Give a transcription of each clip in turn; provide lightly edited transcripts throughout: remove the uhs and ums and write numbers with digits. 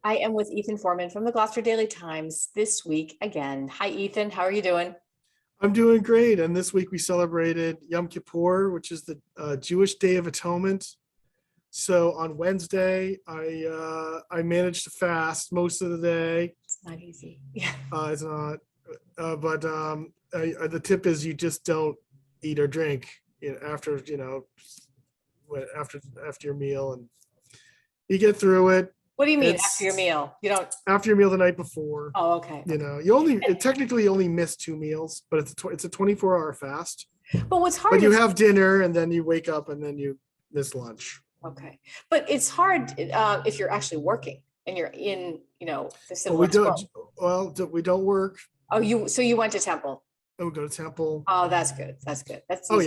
I am with Ethan Forman from the Gloucester Daily Times this week again. Hi, Ethan. How are you doing? I'm doing great. And this week we celebrated Yom Kippur, which is the Jewish Day of Atonement. So on Wednesday, I managed to fast most of the day. It's not easy. Yeah. It's not, but the tip is you just don't eat or drink after after your meal, and you get through it. What do you mean after your meal? You don't. After your meal the night before. Oh, okay. You technically only miss 2 meals, but it's a 24-hour fast. But what's hard But you is, have dinner and then you wake up and then you miss lunch. okay. But it's hard if you're actually working and you're in, the But civilized world. we don't work. Oh, so you went to temple. And we go to temple. Oh, that's good. That's good. That's Oh easy.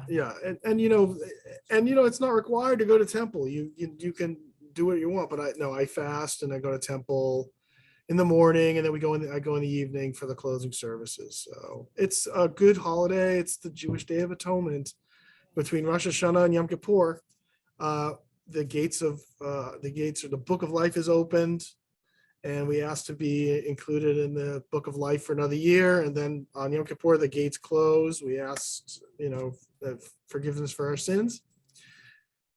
yeah. And it's not required to go to temple. You can do what you want, but I fast and I go to temple in the morning, and then I go in the evening for the closing services. So it's a good holiday. It's the Jewish Day of Atonement between Rosh Hashanah and Yom Kippur. The gates or the book of life is opened, and we ask to be included in the book of life for another year. And then on Yom Kippur, the gates close. We ask, forgiveness for our sins.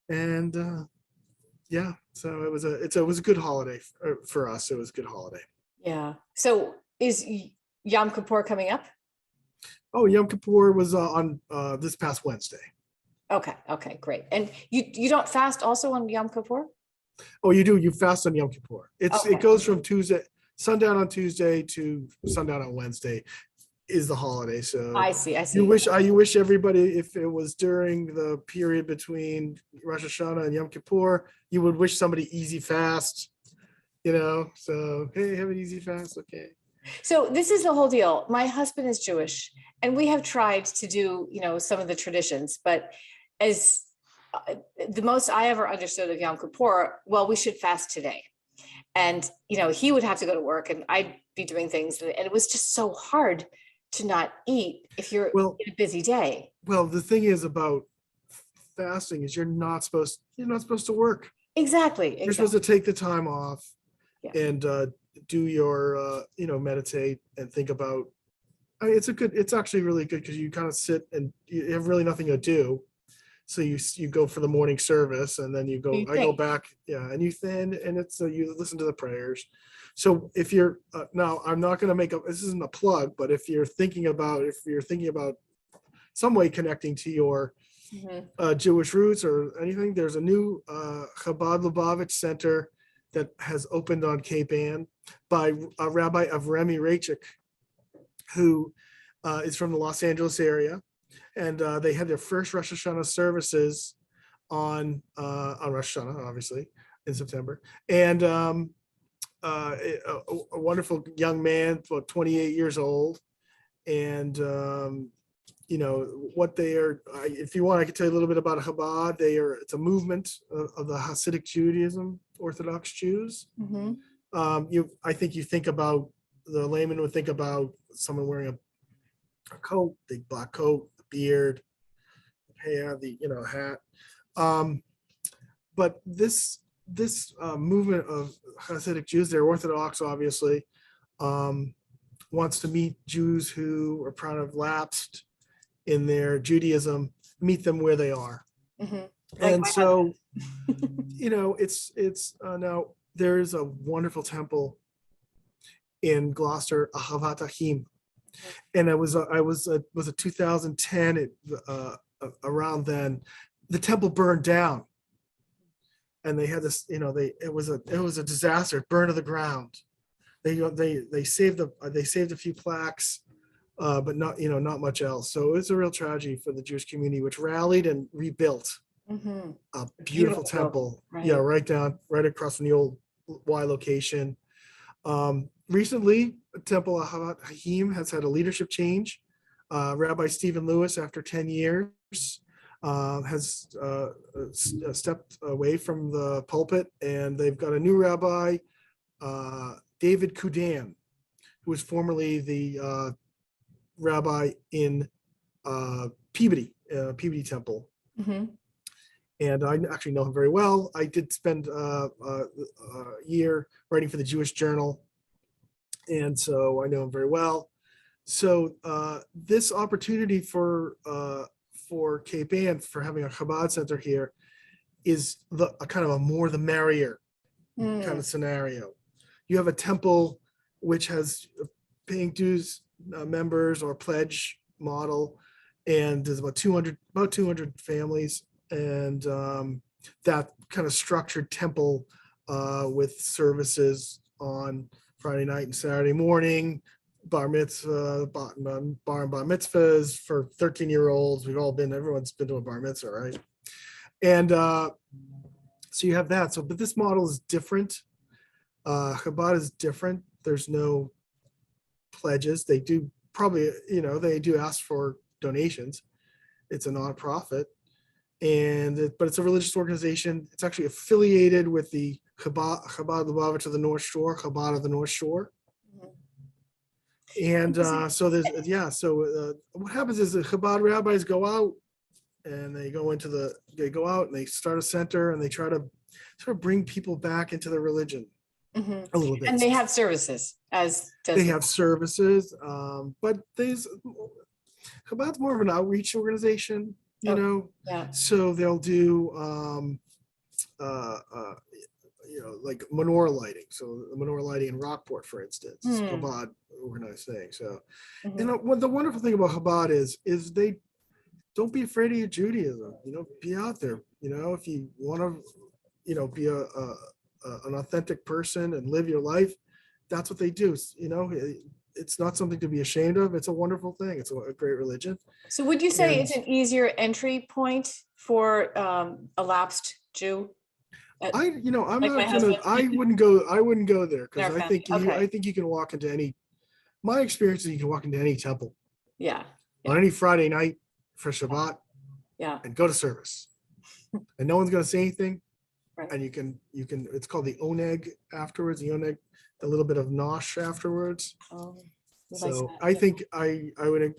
And so it was a good holiday for us. It was a good holiday. Yeah. So is Yom Kippur coming up? Oh, Yom Kippur was on this past Wednesday. Okay, great. And you don't fast also on Yom Kippur? Oh, you do. You fast on Yom Kippur. Okay. It goes from sundown on Tuesday to sundown on Wednesday is the holiday. So I see. You wish everybody, if it was during the period between Rosh Hashanah and Yom Kippur, you would wish somebody easy fast, so, hey, have an easy fast. Okay. So this is the whole deal. My husband is Jewish, and we have tried to do, some of the traditions, but as the most I ever understood of Yom Kippur, well, we should fast today. And, he would have to go to work and I'd be doing things. And it was just so hard to not eat if you're in a busy day. Well, the thing is about fasting is you're not supposed to work. Exactly. You're supposed to take the time off and do your, meditate and think about. It's actually really good because you kind of sit and you have really nothing to do. So you go for the morning service, and then I go back, and you listen to the prayers. So if you're now, I'm not going to this isn't a plug, but if you're thinking about some way connecting to your Jewish roots or anything, there's a new Chabad Center that has opened on Cape Ann by a Rabbi Avremi Rachik, who is from the Los Angeles area. And they had their first Rosh Hashanah services on Rosh Hashanah, obviously, in September. And a wonderful young man, about 28 years old. And, what they are, if you want, I can tell you a little bit about Chabad. It's a movement of the Hasidic Judaism, Orthodox Jews. Mm-hmm. I think you think about, the layman would think about someone wearing a coat, big black coat, beard, hair, the hat. But this movement of Hasidic Jews, they're Orthodox, obviously, wants to meet Jews who are kind of lapsed in their Judaism, meet them where they are. Mm-hmm. And so, it's now there's a wonderful temple in Gloucester, Ahavat Ahim. And it was a 2010. Around then, the temple burned down, and they had this. It was a disaster. It burned to the ground. They saved a few plaques, but not much else. So it's a real tragedy for the Jewish community, which rallied and rebuilt a beautiful temple. Right. Yeah, right across from the old Y location. Recently, Temple Ahavat Ahim has had a leadership change. Rabbi Stephen Lewis, after 10 years, has stepped away from the pulpit, and they've got a new rabbi, David Kudan, who was formerly the rabbi in Peabody Temple. Mm-hmm. and I actually know him very well. I did spend a year writing for the Jewish Journal, and so I know him very well. So this opportunity for Cape Ann for having a Chabad Center here is a kind of a more the merrier kind of scenario. You have a temple which has paying dues members or pledge model, and there's about 200 families, and that kind of structured temple with services on Friday night and Saturday morning, bar mitzvah, bar and bar mitzvahs for 13-year-olds. Everyone's been to a bar mitzvah, right? And so you have that. So, but this model is different. Chabad is different. There's no pledges. They do probably, they do ask for donations. It's a nonprofit, but it's a religious organization. It's actually affiliated with the Chabad Lubavitch of the North Shore, Chabad of the North Shore. And so what happens is the Chabad rabbis go out and they go out and they start a center, and they try to sort of bring people back into the religion a little bit. And they have services but Chabad's more of an outreach organization, Yeah. So they'll do like menorah lighting. So the menorah lighting in Rockport, for instance, Chabad organized thing. So, and what the wonderful thing about Chabad is they don't be afraid of your Judaism. Be out there. If you want to, be an authentic person and live your life, that's what they do. It's not something to be ashamed of. It's a wonderful thing. It's a great religion. So would you say it's an easier entry point for a lapsed Jew? I wouldn't go there, because I think you can walk into any. My experience is you can walk into any temple. Yeah. On any Friday night for Shabbat. Yeah. And go to service, and no one's going to say anything. Right. And you can. It's called the oneg afterwards. The oneg, a little bit of nosh afterwards. Oh. So I think I would,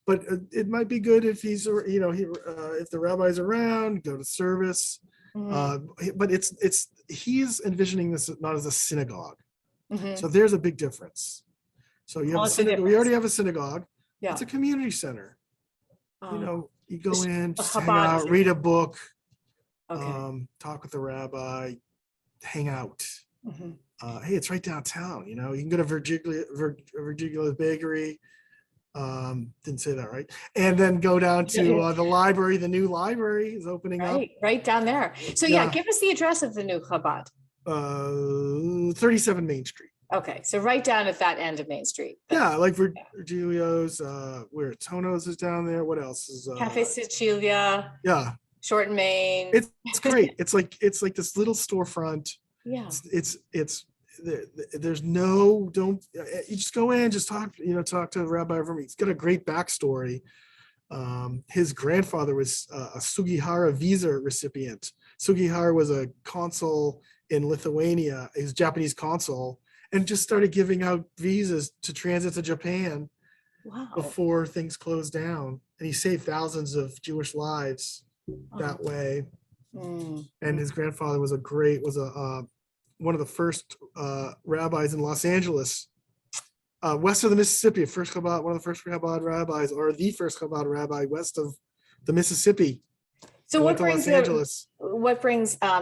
but it might be good if he's, if the rabbi's around, go to service. But he's envisioning this not as a synagogue. So there's a big difference. So you have a synagogue. We already have a synagogue. Yeah. It's a community center. You go in, just hang out, read a book, talk with the rabbi, hang out. Hey, it's right downtown. You can go to Virgilia's Bakery. Didn't say that right. And then go down to the library. The new library is opening up. Right down there. So give us the address of the new Chabad. 37 Main Street. Okay, so right down at that end of Main Street. Like Virgilio's, where Tono's is down there. What else is Cafe Sicilia? Yeah. Short and Main. It's great. it's like this little storefront. Yeah. There's no, you just go in, just talk to the rabbi over me. He's got a great backstory. His grandfather was a Sugihara visa recipient. Sugihara was a consul in Lithuania. He was a Japanese consul, and just started giving out visas to transit to Japan before things closed down. And he saved thousands of Jewish lives that way. And his grandfather was one of the first rabbis in Los Angeles, west of the Mississippi. One of the first Chabad rabbis, or the first Chabad rabbi west of the Mississippi. So what brings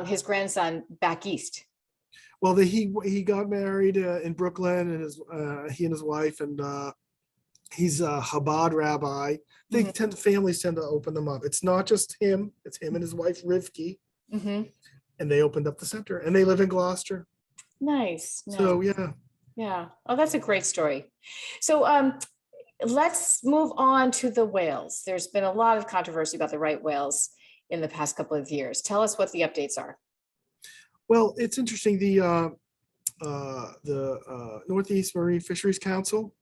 his grandson back east? Well, he got married in Brooklyn, and he and his wife, and he's a Chabad rabbi. Families tend to open them up. It's not just him; it's him and his wife Rivki. And they opened up the center, and they live in Gloucester. Nice. So yeah. Oh, that's a great story. So let's move on to the whales. There's been a lot of controversy about the right whales in the past couple of years. Tell us what the updates are. Well, it's interesting. The Northeast Marine Fisheries Council,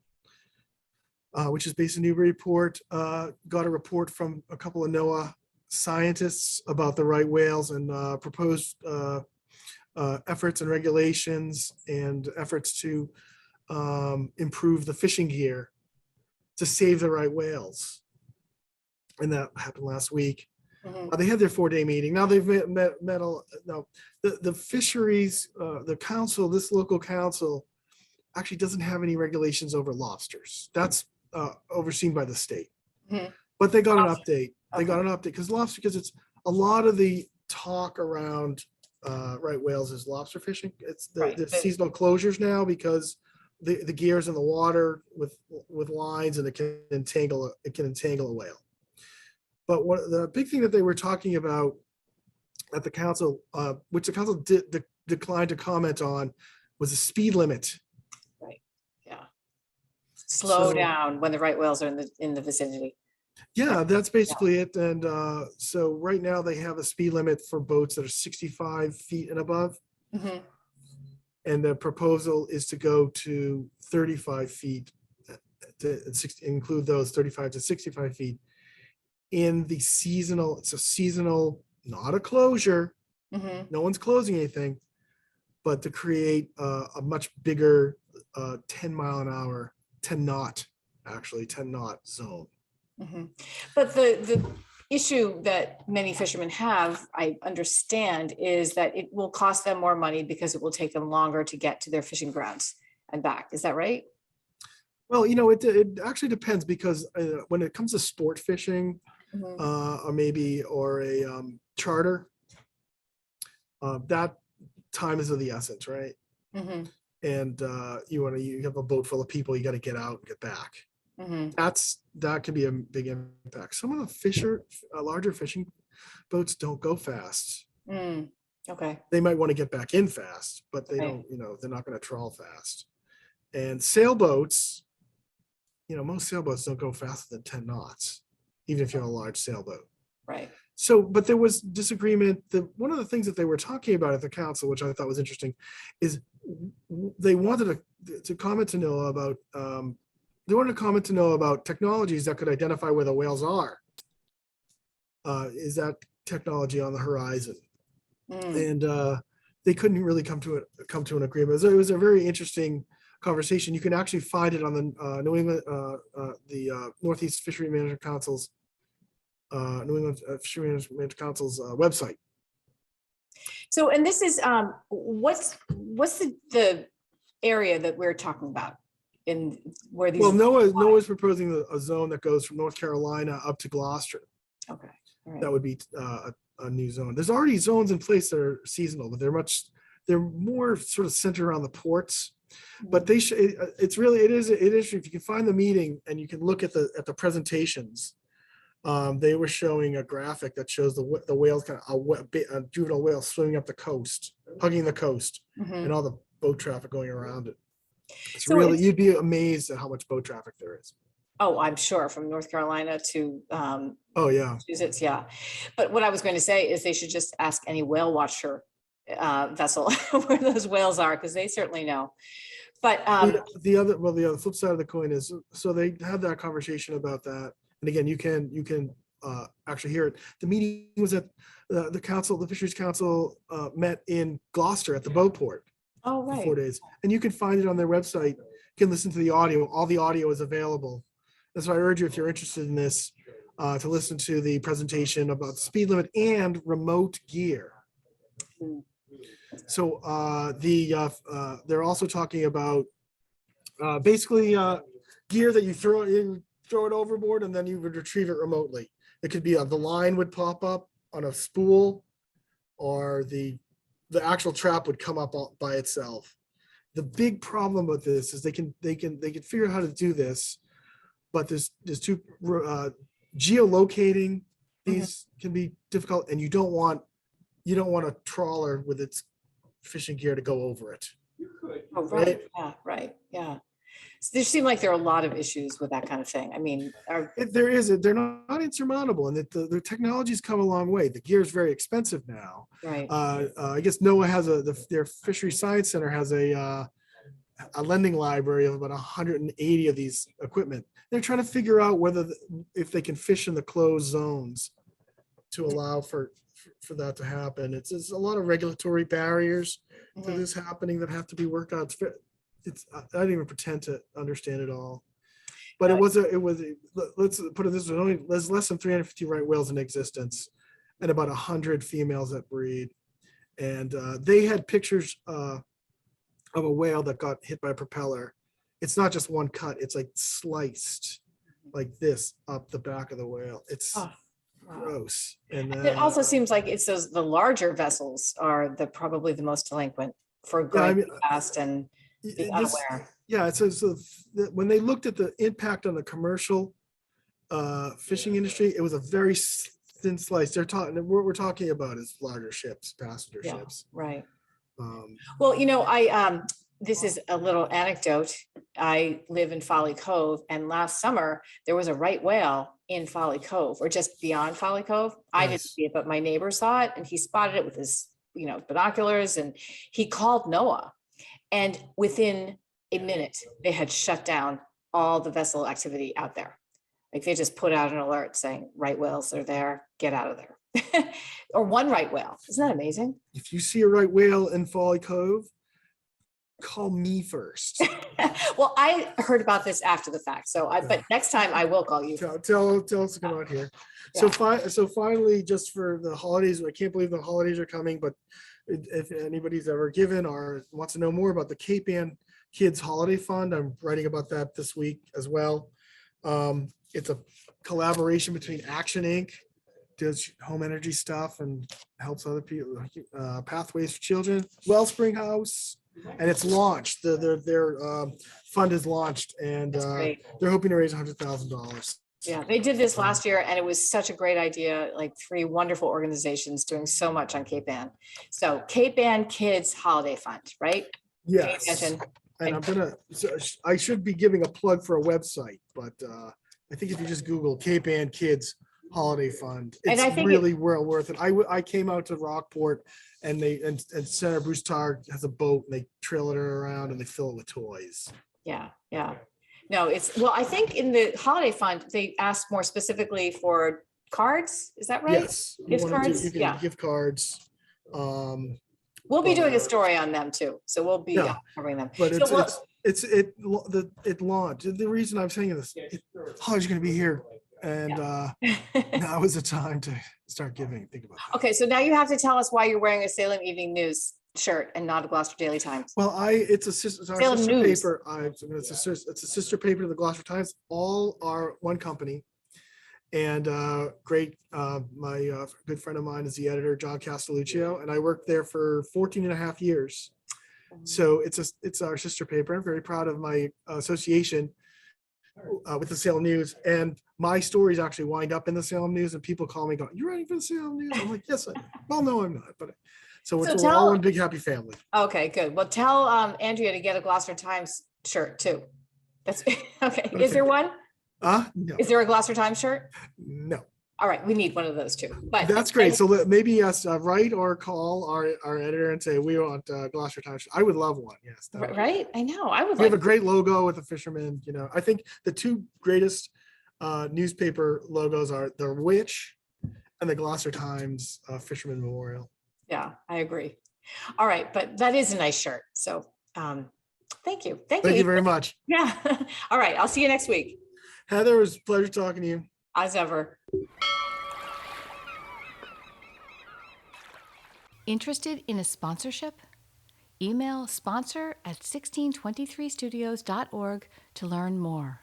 which is based in Newburyport, got a report from a couple of NOAA scientists about the right whales, and proposed efforts and regulations and efforts to improve the fishing gear to save the right whales. And that happened last week. They had their 4-day meeting. Now they've now the fisheries, the council, this local council actually doesn't have any regulations over lobsters. That's overseen by the state. But they got an update. They got an update because it's a lot of the talk around right whales is lobster fishing. It's the seasonal closures now because the gear's in the water with lines and it can entangle a whale. But the big thing that they were talking about at the council, which the council declined to comment on, was the speed limit. Right. Yeah. Slow down when the right whales are in the vicinity. Yeah, that's basically it. And so right now they have a speed limit for boats that are 65 feet and above. And the proposal is to go to 35 feet, to include those 35 to 65 feet in the seasonal. It's a seasonal, not a closure. No one's closing anything, but to create a much bigger 10 mile an hour, 10 knot zone. But the issue that many fishermen have, I understand, is that it will cost them more money because it will take them longer to get to their fishing grounds and back. Is that right? Well, it actually depends because when it comes to sport fishing, or a charter, that time is of the essence, right? And you have a boat full of people, you got to get out and get back. That could be a big impact. Some of the larger fishing boats don't go fast. Okay. They might want to get back in fast, but they don't, they're not going to trawl fast. And sailboats, most sailboats don't go faster than 10 knots, even if you have a large sailboat. Right. So, but there was disagreement. One of the things that they were talking about at the council, which I thought was interesting, is they wanted to comment to know about technologies that could identify where the whales are. Is that technology on the horizon? And they couldn't really come to an agreement. It was a very interesting conversation. You can actually find it on the New England, the Northeast Fishery Management Council's New England Fishery Management Council's website. So, and this is what's the area that we're talking about in where these? Well, NOAA's proposing a zone that goes from North Carolina up to Gloucester. Okay. All right. That would be a new zone. There's already zones in place that are seasonal, but they're more sort of centered around the ports. But it is if you can find the meeting and you can look at the presentations. They were showing a graphic that shows the whales, kind of a juvenile whale swimming up the coast, hugging the coast, and all the boat traffic going around it. You'd be amazed at how much boat traffic there is. Oh, I'm sure, from North Carolina to Massachusetts, yeah. But what I was going to say is they should just ask any whale watcher vessel where those whales are, because they certainly know. But the other flip side of the coin is, so they had that conversation about that. And again, you can actually hear it. The meeting was at the Fisheries Council met in Gloucester at the boat port. Oh, right. For 4 days. And you can find it on their website. You can listen to the audio. All the audio is available. That's why I urge you, if you're interested in this, to listen to the presentation about the speed limit and remote gear. So they're also talking about basically gear that you throw it overboard and then you would retrieve it remotely. It could be the line would pop up on a spool, or the actual trap would come up by itself. The big problem with this is they can figure out how to do this, but there's two geolocating. These can be difficult, and you don't want a trawler with its fishing gear to go over it. Oh, right. Yeah, right. Yeah. So there seem like there are a lot of issues with that kind of thing. I mean, they're not insurmountable, and that the technology's come a long way. The gear is very expensive now. Right. I guess NOAA has their Fisheries Science Center has a lending library of about 180 of these equipment. They're trying to figure out if they can fish in the closed zones to allow for that to happen. It's a lot of regulatory barriers to this happening that have to be worked out. I don't even pretend to understand it all, but let's put it this way: there's less than 350 right whales in existence, and about 100 females that breed. And they had pictures of a whale that got hit by a propeller. It's not just one cut, it's like sliced like this up the back of the whale. It's Oh, wow. gross. And It also seems like it's the larger vessels are probably the most delinquent for going too fast and being unaware. Yeah, so when they looked at the impact on the commercial fishing industry, it was a very thin slice. What we're talking about is larger ships, passenger ships. Right. Well, I this is a little anecdote. I live in Folly Cove, and last summer there was a right whale in Folly Cove, or just beyond Folly Cove. I didn't see it, but my neighbor saw it, and he spotted it with his, binoculars, and he called NOAA. And within a minute, they had shut down all the vessel activity out there. Like they just put out an alert saying right whales are there, get out of there. Or one right whale. Isn't that amazing? If you see a right whale in Folly Cove, call me first. Well, I heard about this after the fact, but next time I will call you. Tell us to come out here. Yeah. So finally, just for the holidays, I can't believe the holidays are coming, but if anybody's ever given or wants to know more about the Cape Ann Kids Holiday Fund, I'm writing about that this week as well. It's a collaboration between Action Inc., does home energy stuff and helps other people, Pathways for Children, Wellspring House, and it's launched. Their fund is launched, and they're hoping to raise $100,000. Yeah, they did this last year, and it was such a great idea. Like 3 wonderful organizations doing so much on Cape Ann. So Cape Ann Kids Holiday Fund, right? Yes. And I should be giving a plug for a website, but I think if you just Google Cape Ann Kids Holiday Fund, it's really well worth it. I came out to Rockport, and Senator Bruce Tarr has a boat, and they trail it around and they fill it with toys. Yeah. No, I think in the holiday fund, they asked more specifically for cards. Is that right? Yes. Gift cards? Gift cards. We'll be doing a story on them too. So we'll be covering them. But it launched. The reason I'm saying this, holidays are going to be here. And now is the time to start giving. Think about that. Okay, so now you have to tell us why you're wearing a Salem Evening News shirt and not a Gloucester Daily Times. Well, it's our sister paper. It's a sister paper to the Gloucester Times. All are one company, and my good friend of mine is the editor, John Castelluccio, and I worked there for 14 and a half years. So it's our sister paper. I'm very proud of my association with the Salem News, and my stories actually wind up in the Salem News, and people call me going, "You're writing for the Salem News?" I'm like, "Yes." Well, no, I'm not, but we're all one big happy family. Okay, good. Well, tell Andrea to get a Gloucester Times shirt too. That's okay. Is there one? No. Is there a Gloucester Times shirt? No. All right, we need one of those too. But that's great. So maybe yes, write or call our editor and say we want Gloucester Times. I would love one. Yes. Right. I know. I would. We have a great logo with the fisherman. I think the 2 greatest newspaper logos are the Witch and the Gloucester Times Fisherman Memorial. Yeah, I agree. All right, but that is a nice shirt. So thank you. Thank you very much. Yeah. All right. I'll see you next week. Heather, it was a pleasure talking to you. As ever. Interested in a sponsorship? Email sponsor@1623studios.org to learn more.